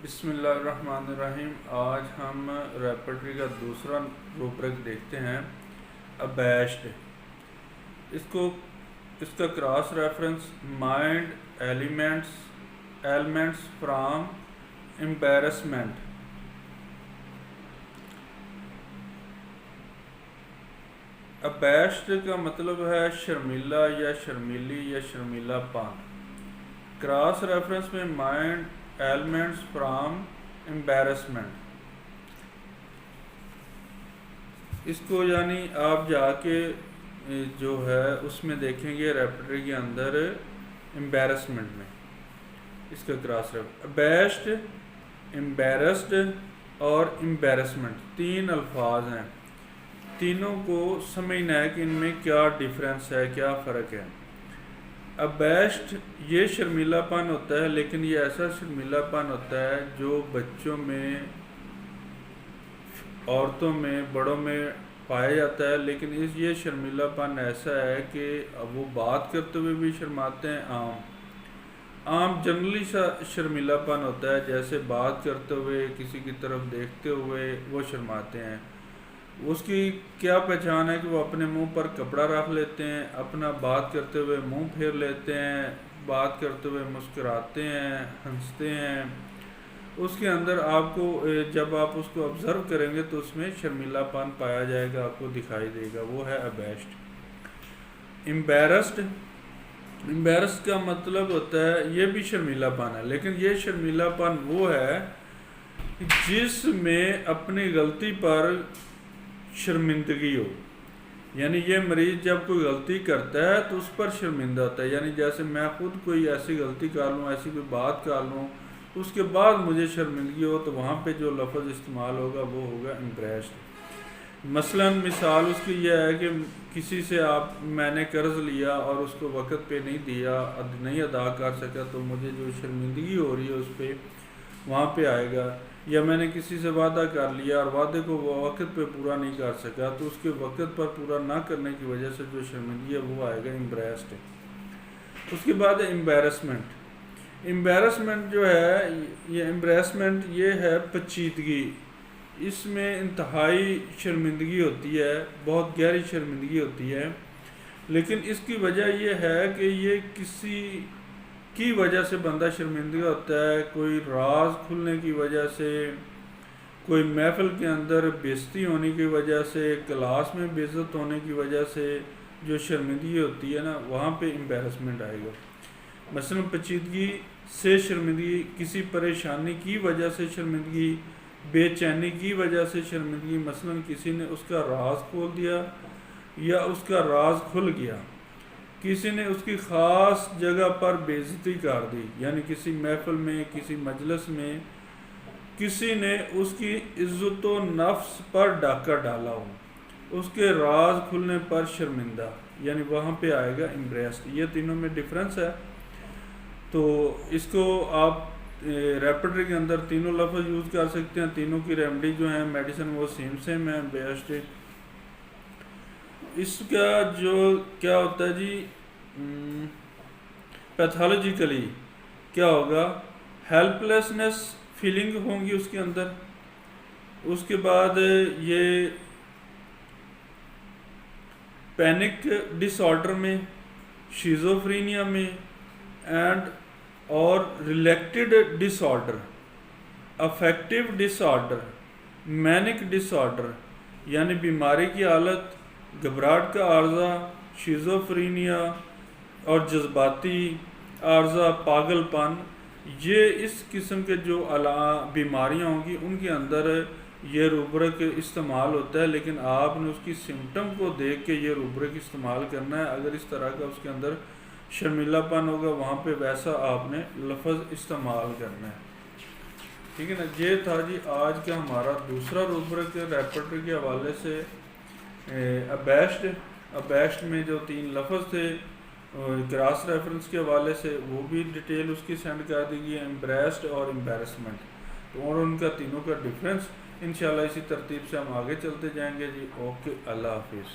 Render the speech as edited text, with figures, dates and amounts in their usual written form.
بسم اللہ الرحمن الرحیم۔ آج ہم ریپرٹری کا دوسرا روبرک دیکھتے ہیں، ابیشڈ۔ اس کا cross reference mind elements from embarrassment. Abashed کا مطلب ہے شرمیلا یا شرمیلی یا شرمیلا پن۔ کراس ریفرنس میں مائنڈ ایلیمنٹس فرام امبیرسمنٹ، اس کو یعنی آپ جا کے جو ہے اس میں دیکھیں گے ریپرٹری کے اندر امبیرسمنٹ میں اس کا کراس ریفرنس ابیشڈ، امبیرسڈ اور امبیرسمنٹ تین الفاظ ہیں۔ تینوں کو سمجھنا ہے کہ ان میں کیا ڈیفرنس ہے، کیا فرق ہے۔ ابیشڈ یہ شرمیلا پن ہوتا ہے، لیکن یہ ایسا شرمیلا پن ہوتا ہے جو بچوں میں، عورتوں میں، بڑوں میں پایا جاتا ہے، لیکن یہ شرمیلا پن ایسا ہے کہ وہ بات کرتے ہوئے بھی شرماتے ہیں۔ عام جنرلی شرمیلا پن ہوتا ہے، جیسے بات کرتے ہوئے، کسی کی طرف دیکھتے ہوئے وہ شرماتے ہیں۔ اس کی کیا پہچان ہے کہ وہ اپنے منہ پر کپڑا رکھ لیتے ہیں، اپنا بات کرتے ہوئے منہ پھیر لیتے ہیں، بات کرتے ہوئے مسکراتے ہیں، ہنستے ہیں۔ اس کے اندر آپ کو جب آپ اس کو آبزرو کریں گے تو اس میں شرمیلا پن پایا جائے گا، آپ کو دکھائی دے گا، وہ ہے ابیشڈ۔ امبیرسڈ کا مطلب ہوتا ہے یہ بھی شرمیلا پن ہے، لیکن یہ شرمیلا پن وہ ہے جس میں اپنی غلطی پر شرمندگی ہو، یعنی یہ مریض جب کوئی غلطی کرتا ہے تو اس پر شرمندہ ہوتا ہے، یعنی جیسے میں خود کوئی ایسی غلطی کر لوں، ایسی کوئی بات کر لوں، اس کے بعد مجھے شرمندگی ہو، تو وہاں پہ جو لفظ استعمال ہوگا وہ ہوگا امپریسڈ۔ مثلا مثال اس کی یہ ہے کہ کسی سے میں نے قرض لیا اور اس کو وقت پہ نہیں دیا، نہیں ادا کر سکا، تو مجھے جو شرمندگی ہو رہی ہے اس پہ وہاں پہ آئے گا۔ یا میں نے کسی سے وعدہ کر لیا اور وعدے کو وہ وقت پہ پورا نہیں کر سکا، تو اس کے وقت پر پورا نہ کرنے کی وجہ سے جو شرمندگی ہے وہ آئے گا امپریسڈ۔ اس کے بعد امبیرسمنٹ۔ امبیرسمنٹ جو ہے یہ ہے پیچیدگی، اس میں انتہائی شرمندگی ہوتی ہے، بہت گہری شرمندگی ہوتی ہے، لیکن اس کی وجہ یہ ہے کہ یہ کسی کی وجہ سے بندہ شرمندہ ہوتا ہے، کوئی راز کھلنے کی وجہ سے، کوئی محفل کے اندر بے عزتی ہونے کی وجہ سے، کلاس میں بے عزت ہونے کی وجہ سے جو شرمندگی ہوتی ہے نا، وہاں پہ امبیرسمنٹ آئے گا۔ مثلا پیچیدگی سے شرمندگی، کسی پریشانی کی وجہ سے شرمندگی، بے چینی کی وجہ سے شرمندگی، مثلا کسی نے اس کا راز کھول دیا یا اس کا راز کھل گیا، کسی نے اس کی خاص جگہ پر بے عزتی کر دی، یعنی کسی محفل میں، کسی مجلس میں کسی نے اس کی عزت و نفس پر ڈاکہ ڈالا ہو، اس کے راز کھلنے پر شرمندہ، یعنی وہاں پہ آئے گا امپریسڈ۔ یہ تینوں میں ڈفرینس ہے، تو اس کو آپ ریپرٹری کے اندر تینوں لفظ یوز کر سکتے ہیں۔ تینوں کی ریمیڈی جو ہیں میڈیسن وہ سیم ہے، بیسٹ۔ اس کا جو کیا ہوتا ہے جی، پیتھولوجیکلی کیا ہوگا، ہیلپ لیسنس فیلنگ ہوں گی اس کے اندر۔ اس کے بعد یہ پینک ڈس آرڈر میں، شیزوفرینیا میں، اور ریلیکٹڈ ڈس آرڈر، افیکٹو ڈس آرڈر، مینک ڈس آرڈر، یعنی بیماری کی حالت، گھبراہٹ کا عارضہ، شیزوفرینیا اور جذباتی عارضہ، پاگل پن، یہ اس قسم کے جو بیماریاں ہوں گی ان کے اندر یہ روبرک استعمال ہوتا ہے، لیکن آپ نے اس کی سمٹم کو دیکھ کے یہ روبرک استعمال کرنا ہے۔ اگر اس طرح کا اس کے اندر شرمیلا پن ہوگا، وہاں پہ ویسا آپ نے لفظ استعمال کرنا ہے، ٹھیک ہے نا۔ یہ تھا جی آج کا ہمارا دوسرا روبرک ریپرٹری کے حوالے سے، ابیشڈ میں جو تین لفظ تھے کراس ریفرنس کے حوالے سے، وہ بھی ڈیٹیل اس کی سینڈ کر دی گئی ہے، امپریسڈ اور امبیرسمنٹ، اور ان کا تینوں کا ڈفرینس۔ انشاءاللہ اسی ترتیب سے ہم آگے چلتے جائیں گے جی۔ اوکے، اللہ حافظ۔